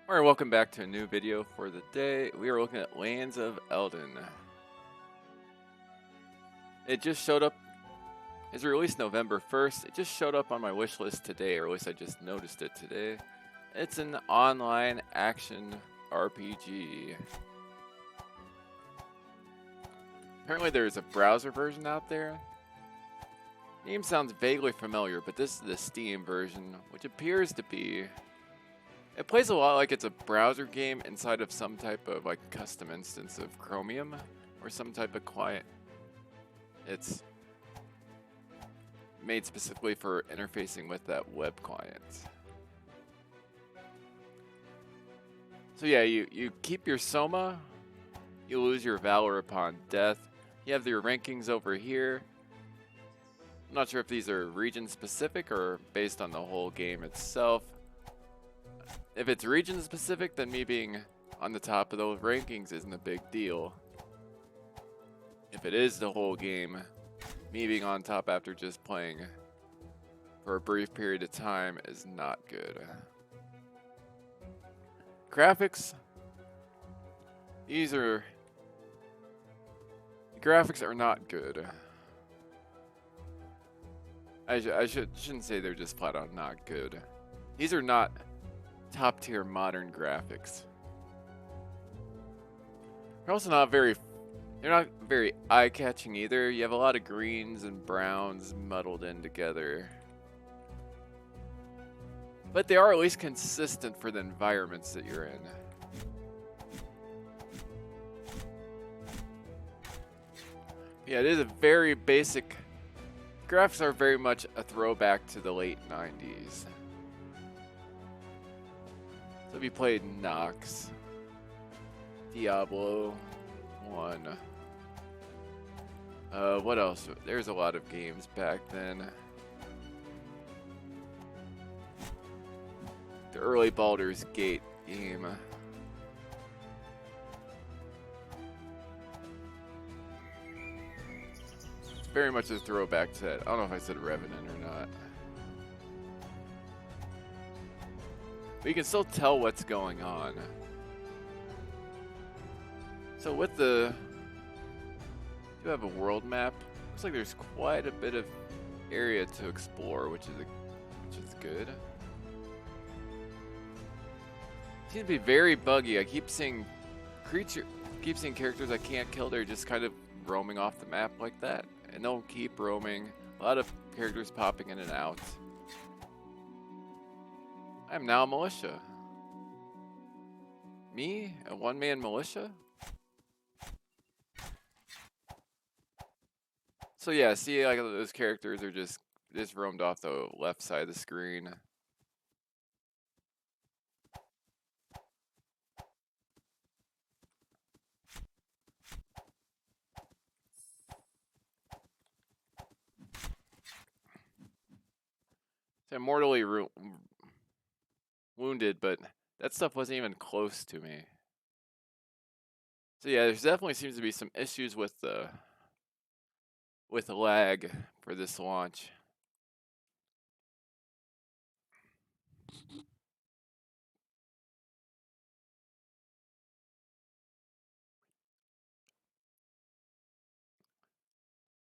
Alright, welcome back to a new video for the day. We are looking at Lands of Eldyn. It just showed up, it's released November 1st. It just showed up on my wish list today, or at least I just noticed it today. It's an online action RPG. Apparently there's a browser version out there. Name sounds vaguely familiar, but this is the Steam version, which appears to be... It plays a lot like it's a browser game inside of some type of like custom instance of Chromium or some type of client. It's made specifically for interfacing with that web client. So yeah, you keep your Soma, you lose your Valor upon death. You have your rankings over here. I'm not sure if these are region specific or based on the whole game itself. If it's region specific, then me being on the top of those rankings isn't a big deal. If it is the whole game, me being on top after just playing for a brief period of time is not good. Graphics. The graphics are not good. I shouldn't say they're just flat out not good. These are not top tier modern graphics. They're also not very eye-catching either. You have a lot of greens and browns muddled in together. But they are at least consistent for the environments that you're in. Yeah, it is a very basic... Graphics are very much a throwback to the late 90s. So if you played Nox, Diablo 1, what else? There's a lot of games back then. The early Baldur's Gate game. It's very much a throwback to that. I don't know if I said Revenant or not. But you can still tell what's going on. So with the... You have a world map. Looks like there's quite a bit of area to explore, which is good. Seems to be very buggy. I keep seeing characters I can't kill. They're just kind of roaming off the map like that, and they'll keep roaming. A lot of characters popping in and out. I am now a militia. Me? A one-man militia? So yeah, see, like those characters are just roamed off the left side of the screen. So I'm mortally wounded, but that stuff wasn't even close to me. So yeah, there's definitely seems to be some issues with the lag for this launch.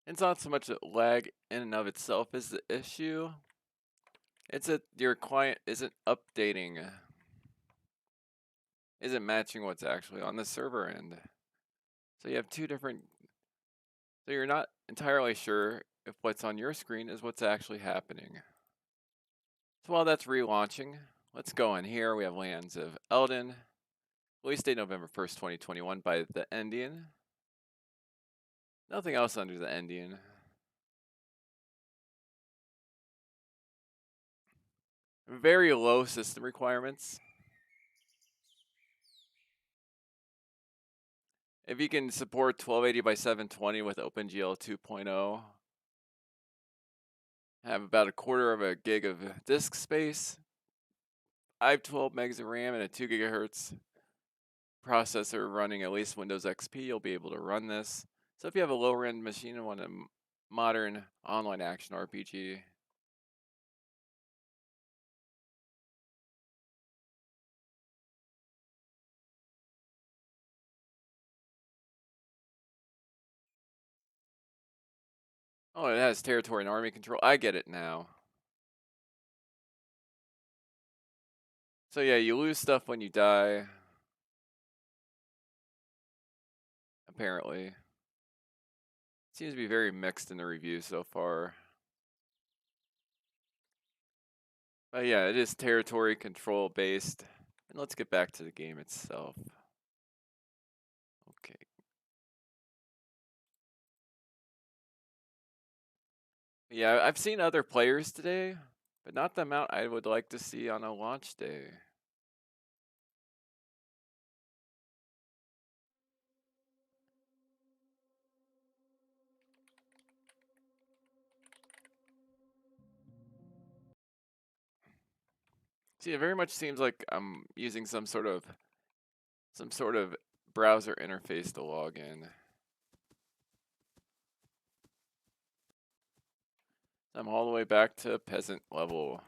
It's not so much that lag in and of itself is the issue. It's that your client isn't updating, isn't matching what's actually on the server end. So you have two different, so you're not entirely sure if what's on your screen is what's actually happening. So while that's relaunching, let's go in here. We have Lands of Eldyn. Release date November 1st, 2021 by the Eldyn. Nothing else under the Eldyn. Very low system requirements. If you can support 1280 by 720 with OpenGL 2.0, have about a quarter of a gig of disk space, I have 12 megs of RAM and a 2 gigahertz processor running at least Windows XP, you'll be able to run this. So if you have a lower end machine and want a modern online action RPG, Oh, it has territory and army control. I get it now. So yeah, you lose stuff when you die. Apparently. Seems to be very mixed in the review so far. But yeah, it is territory control based. And let's get back to the game itself. Okay. Yeah, I've seen other players today, but not the amount I would like to see on a launch day. See, it very much seems like I'm using some sort of browser interface to log in. I'm all the way back to peasant level.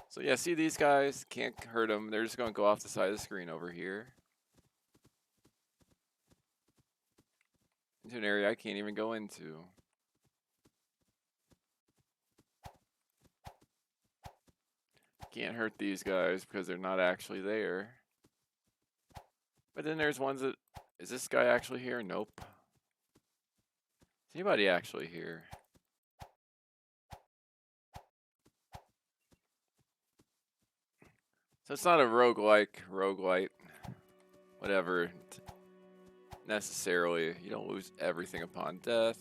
So yeah, see these guys, can't hurt them. They're just going to go off the side of the screen over here. Into an area I can't even go into. Can't hurt these guys because they're not actually there. But then there's ones that, is this guy actually here? Nope. Is anybody actually here? So it's not a roguelite, whatever, necessarily. You don't lose everything upon death.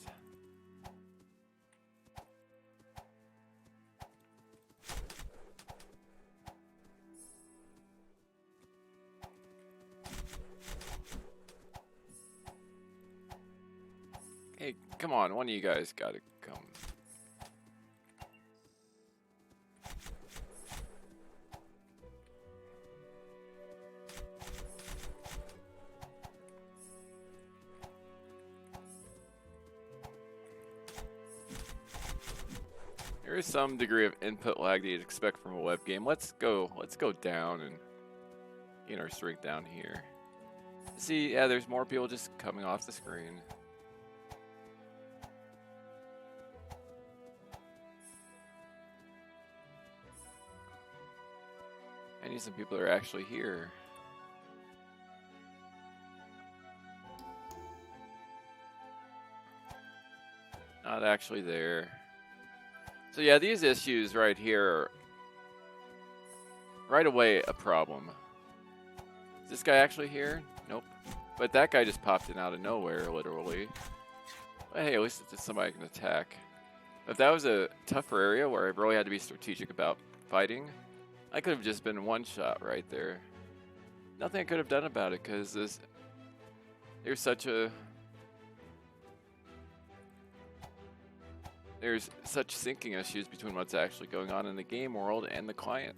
Hey, come on, one of you guys gotta come. There is some degree of input lag that you'd expect from a web game. Let's go down and get our strength down here. See, yeah, there's more people just coming off the screen. I need some people that are actually here. Not actually there. So yeah, these issues right here are right away a problem. Is this guy actually here? Nope. But that guy just popped in out of nowhere, literally. But hey, at least it's somebody can attack. If that was a tougher area where I really had to be strategic about fighting, I could have just been one shot right there. Nothing I could have done about it because there's such syncing issues between what's actually going on in the game world and the client.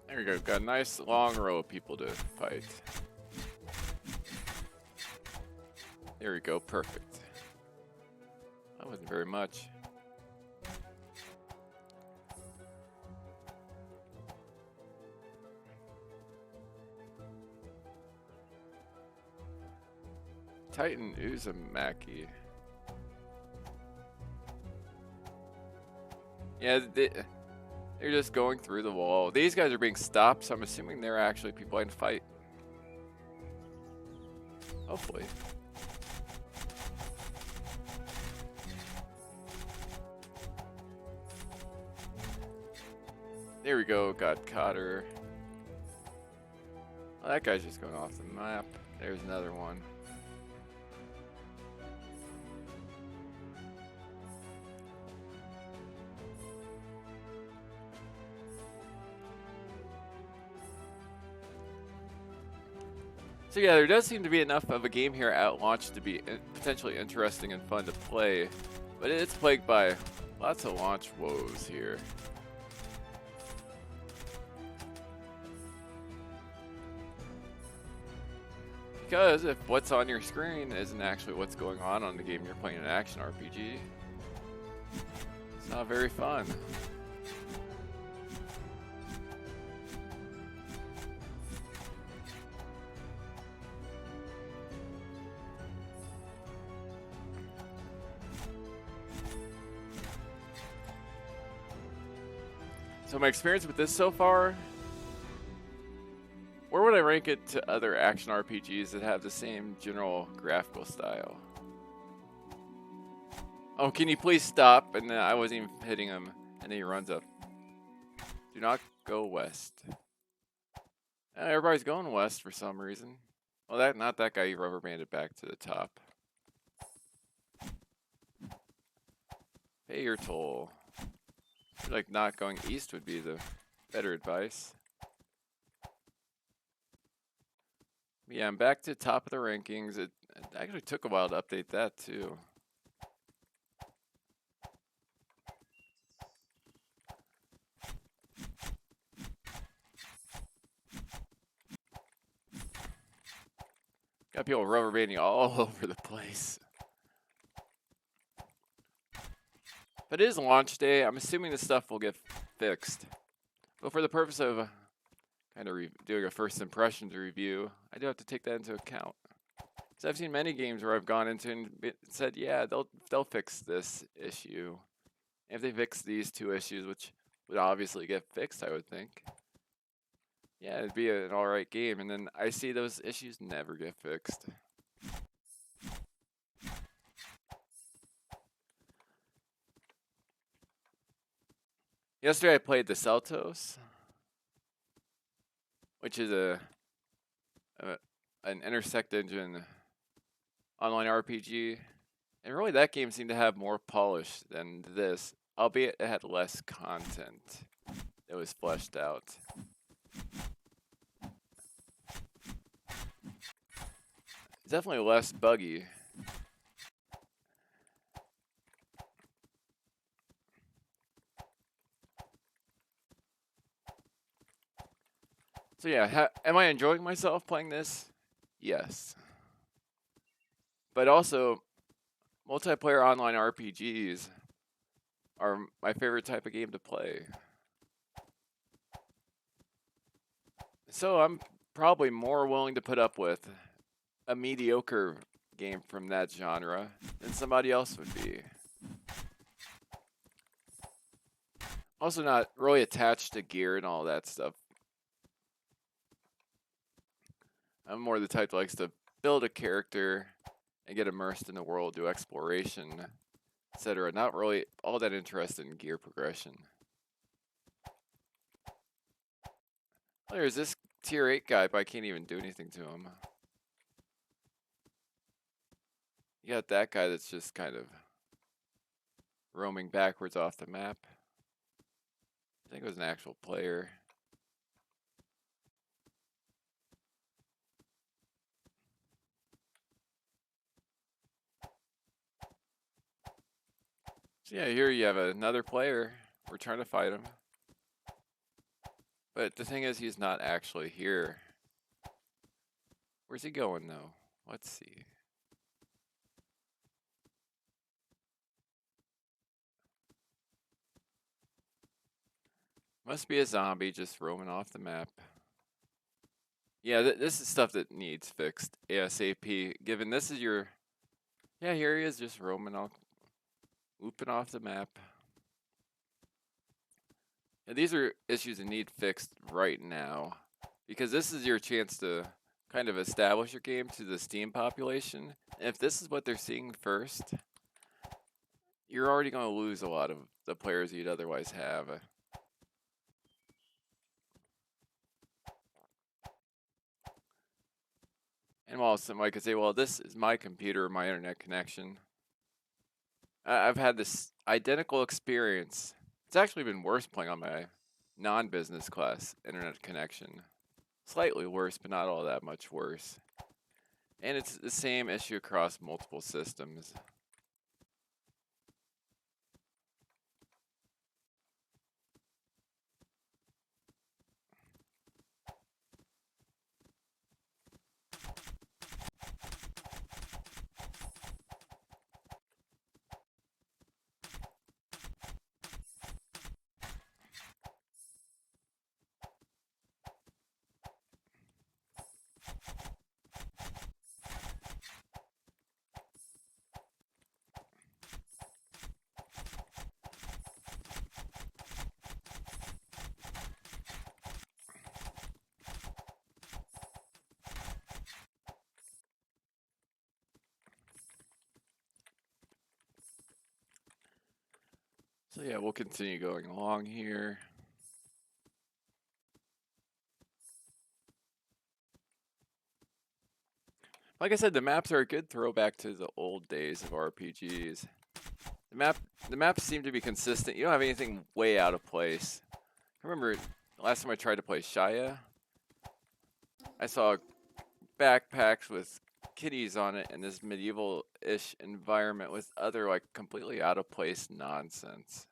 There we go, got a nice long row of people to fight. There we go, perfect. That wasn't very much. Titan Uzumaki. Yeah, they're just going through the wall. These guys are being stopped, so I'm assuming they're actually people I can fight. Hopefully. There we go, got Cotter. Oh, that guy's just going off the map. There's another one. So yeah, there does seem to be enough of a game here at launch to be potentially interesting and fun to play, but it's plagued by lots of launch woes here. because if what's on your screen isn't actually what's going on the game you're playing, an action RPG, it's not very fun. So my experience with this so far, where would I rank it to other action RPGs that have the same general graphical style? Oh, can you please stop? And I wasn't even hitting him, and then he runs up. Do not go west. Everybody's going west for some reason. Well, not that guy. He rubber banded back to the top. Pay your toll. I feel like not going east would be the better advice. Yeah, I'm back to top of the rankings. It actually took a while to update that too. Got people rubber banding all over the place. But it is launch day. I'm assuming this stuff will get fixed. But for the purpose of kind of doing a first impressions review, I do have to take that into account. Because I've seen many games where I've gone into and said, yeah, they'll fix this issue. And if they fix these two issues, which would obviously get fixed, I would think, yeah, it'd be an alright game. And then I see those issues never get fixed. Yesterday I played the Celtos, which is an intersect engine online RPG. And really that game seemed to have more polish than this, albeit it had less content that was fleshed out. It's definitely less buggy. So yeah, am I enjoying myself playing this? Yes. But also, multiplayer online RPGs are my favorite type of game to play. So I'm probably more willing to put up with a mediocre game from that genre than somebody else would be. Also not really attached to gear and all that stuff. I'm more the type that likes to build a character and get immersed in the world, do exploration, etc. Not really all that interested in gear progression. Oh, there's this tier 8 guy, but I can't even do anything to him. You got that guy that's just kind of roaming backwards off the map. I think it was an actual player. So yeah, here you have another player. We're trying to fight him. But the thing is, he's not actually here. Where's he going, though? Let's see. Must be a zombie just roaming off the map. Yeah, this is stuff that needs fixed ASAP. Given this is your... Yeah, here he is just roaming off, whooping off the map. And these are issues that need fixed right now. Because this is your chance to kind of establish your game to the Steam population. And if this is what they're seeing first, you're already going to lose a lot of the players you'd otherwise have. And while somebody could say, well, this is my computer, my internet connection, I've had this identical experience. It's actually been worse playing on my non-business class internet connection. Slightly worse, but not all that much worse. And it's the same issue across multiple systems. So yeah, we'll continue going along here. Like I said, the maps are a good throwback to the old days of RPGs. The maps seem to be consistent. You don't have anything way out of place. I remember last time I tried to play Shia, I saw backpacks with kitties on it in this medieval-ish environment with other like completely out of place nonsense,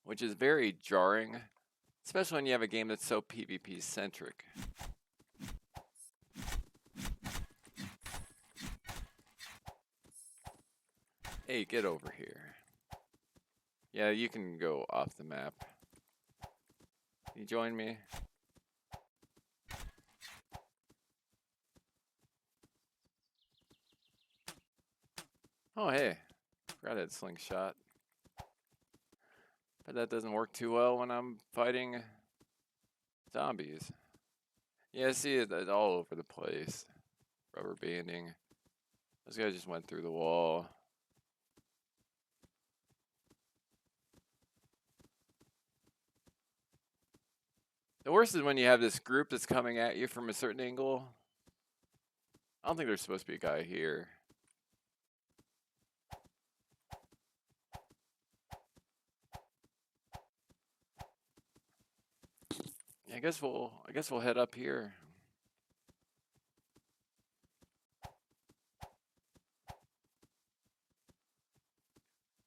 which is very jarring, especially when you have a game that's so PvP centric. Hey, get over here. Yeah, you can go off the map. Can you join me? Oh, hey. Forgot I had slingshot. But that doesn't work too well when I'm fighting zombies. Yeah, see, it's all over the place. Rubber banding. Those guys just went through the wall. The worst is when you have this group that's coming at you from a certain angle. I don't think there's supposed to be a guy here. I guess we'll head up here.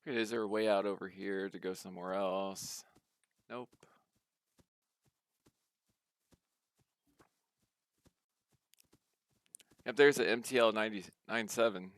Okay, is there a way out over here to go somewhere else? Nope. Yep, there's an MTL 97.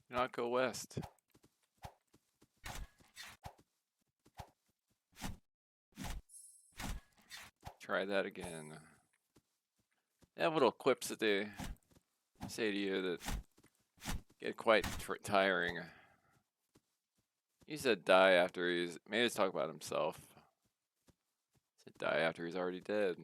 Do not go west. Try that again. They have little quips that they say to you that get quite tiring. He said die after he's... Maybe he's talking about himself. He said die after he's already dead.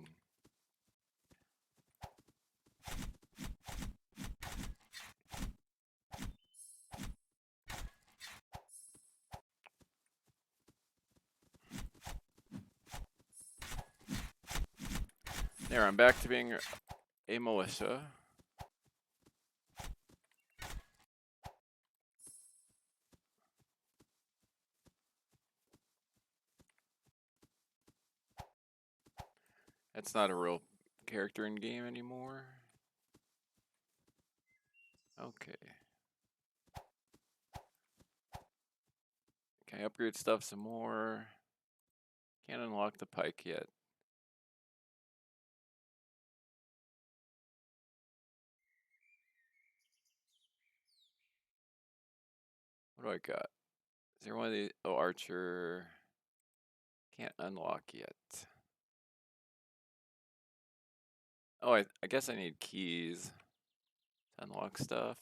There, I'm back to being a militia. That's not a real character in game anymore. Okay. Can I upgrade stuff some more? Can't unlock the pike yet. What do I got? Is there one of these? Oh, archer. Can't unlock yet. Oh, I guess I need keys to unlock stuff.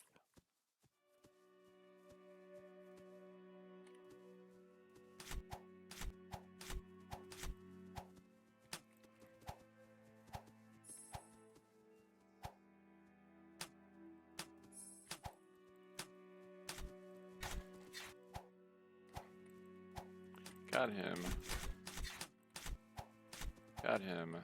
Got him. Got him.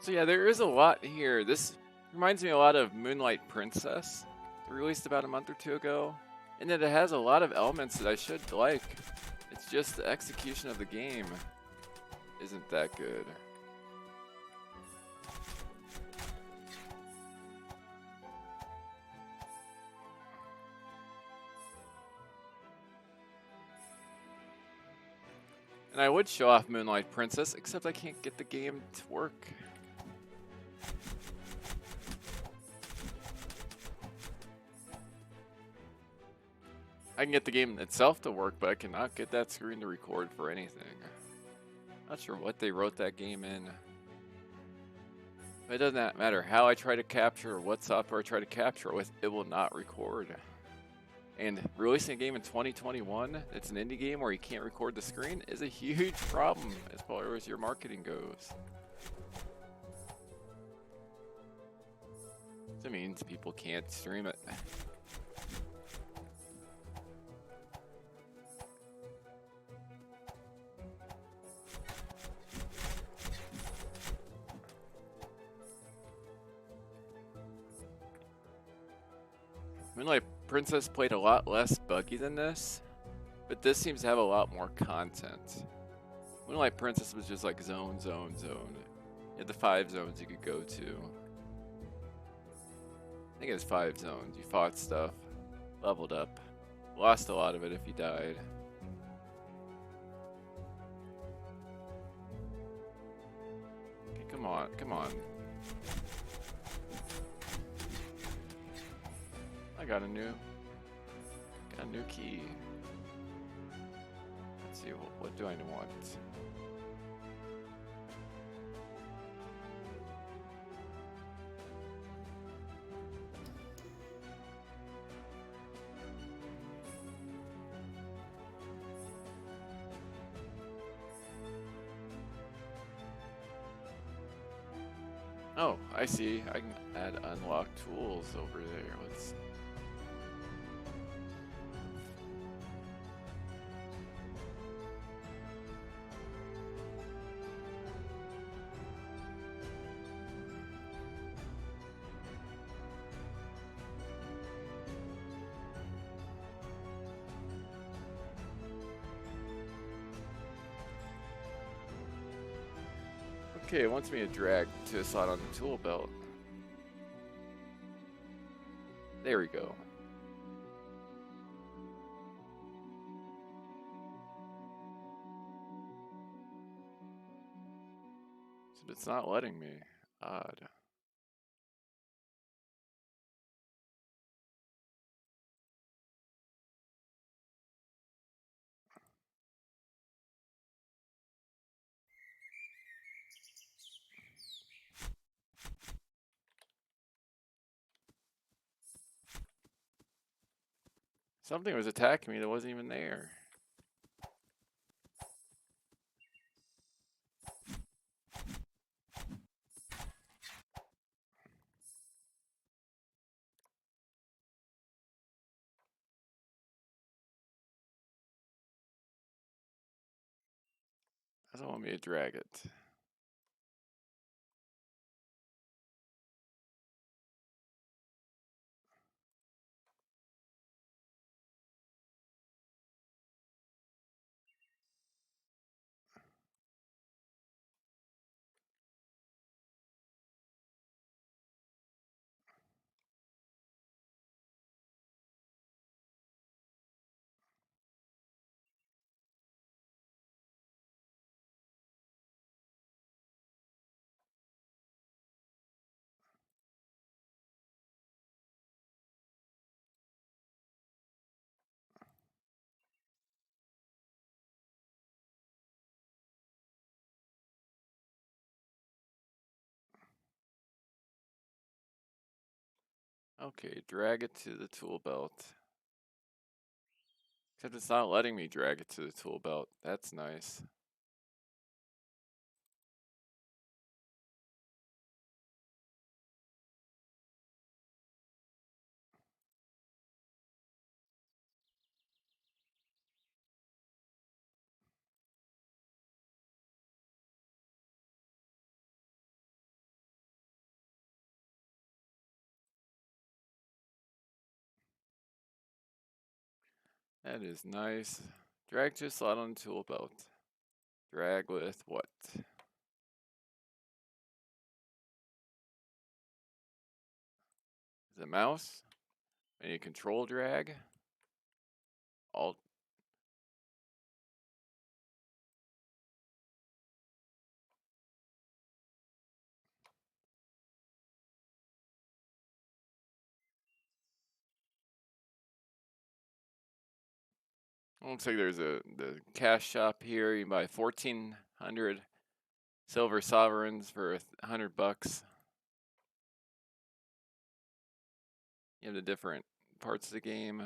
So yeah, there is a lot here. This reminds me a lot of Moonlight Princess, released about a month or two ago, and that it has a lot of elements that I should like. It's just the execution of the game isn't that good. And I would show off Moonlight Princess, except I can't get the game to work. I can get the game itself to work, but I cannot get that screen to record for anything. Not sure what they wrote that game in. But it doesn't matter how I try to capture or what software I try to capture it with, it will not record. And releasing a game in 2021, it's an indie game where you can't record the screen, is a huge problem as far as your marketing goes. That means people can't stream it. Moonlight Princess played a lot less buggy than this, but this seems to have a lot more content. Moonlight Princess was just like zone, zone, zone. You had the 5 zones you could go to. I think it was 5 zones. You fought stuff, leveled up, lost a lot of it if you died. Okay, come on, come on. I got a new key. Let's see, what do I want? Oh, I see. I can add unlock tools over there. Let's. Okay, it wants me to drag to a slot on the tool belt. There we go. So it's not letting me. Odd. Something was attacking me that wasn't even there. Doesn't want me to drag it. Okay, drag it to the tool belt. Except it's not letting me drag it to the tool belt. That's nice. That is nice. Drag to slot on tool belt. Drag with what? The mouse? Any control drag? Alt. Looks like there's the cash shop here. You can buy 1,400 silver sovereigns for $100. You have the different parts of the game.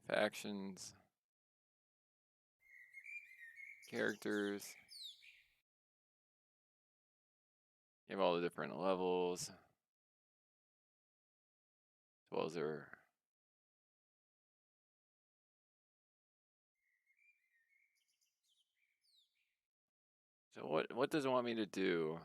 Factions. Characters. You have all the different levels. As well as their... So what does it want me to do?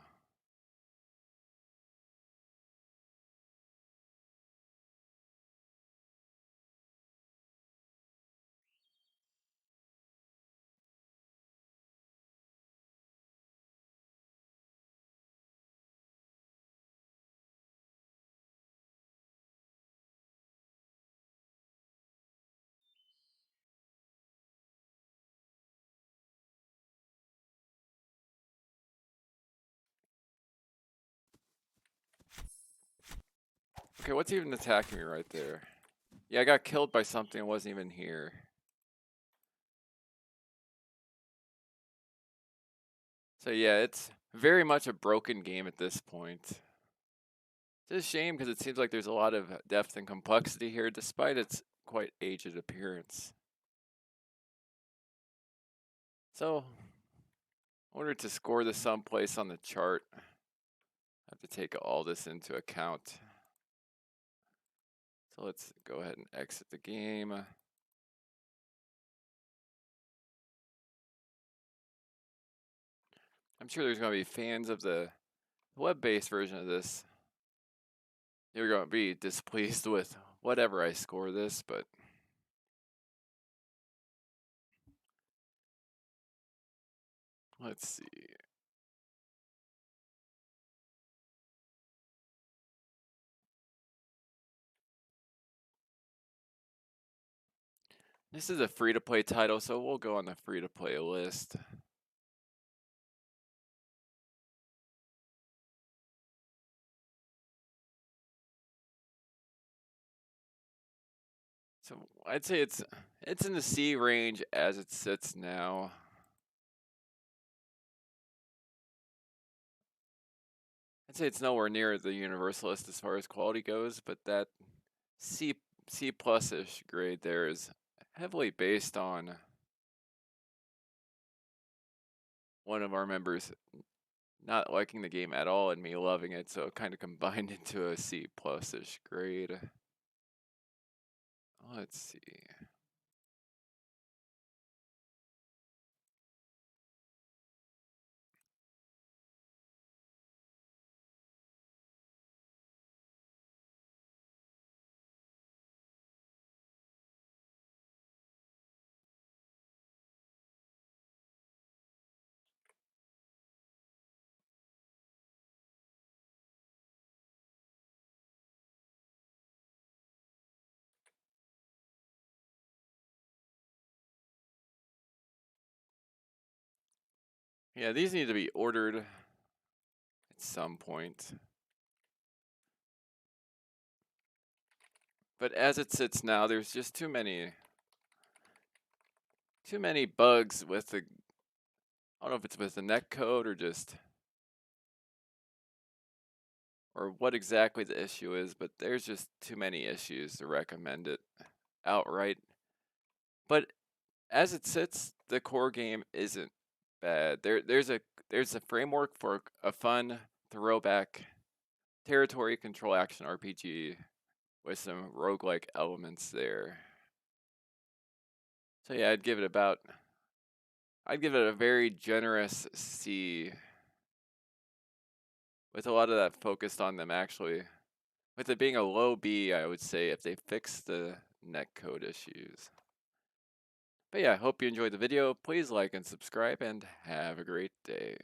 Okay, what's even attacking me right there? Yeah, I got killed by something that wasn't even here. So yeah, it's very much a broken game at this point. It's a shame because it seems like there's a lot of depth and complexity here despite its quite aged appearance. So, in order to score this someplace on the chart, I have to take all this into account. So let's go ahead and exit the game. I'm sure there's going to be fans of the web-based version of this. They're going to be displeased with whatever I score this, but let's see. This is a free-to-play title, so we'll go on the free-to-play list. So I'd say it's in the C range as it sits now. I'd say it's nowhere near the universalist as far as quality goes, but that C plus-ish grade there is heavily based on one of our members not liking the game at all and me loving it, so it kind of combined into a C plus-ish grade. Let's see. Yeah, these need to be ordered at some point. But as it sits now, there's just too many bugs with the, I don't know if it's with the netcode or just, or what exactly the issue is, but there's just too many issues to recommend it outright. But as it sits, the core game isn't bad. There's a framework for a fun throwback territory control action RPG with some roguelike elements there. So yeah, I'd give it a very generous C with a lot of that focused on them actually. With it being a low B, I would say if they fix the netcode issues. But yeah, hope you enjoyed the video. Please like and subscribe and have a great day.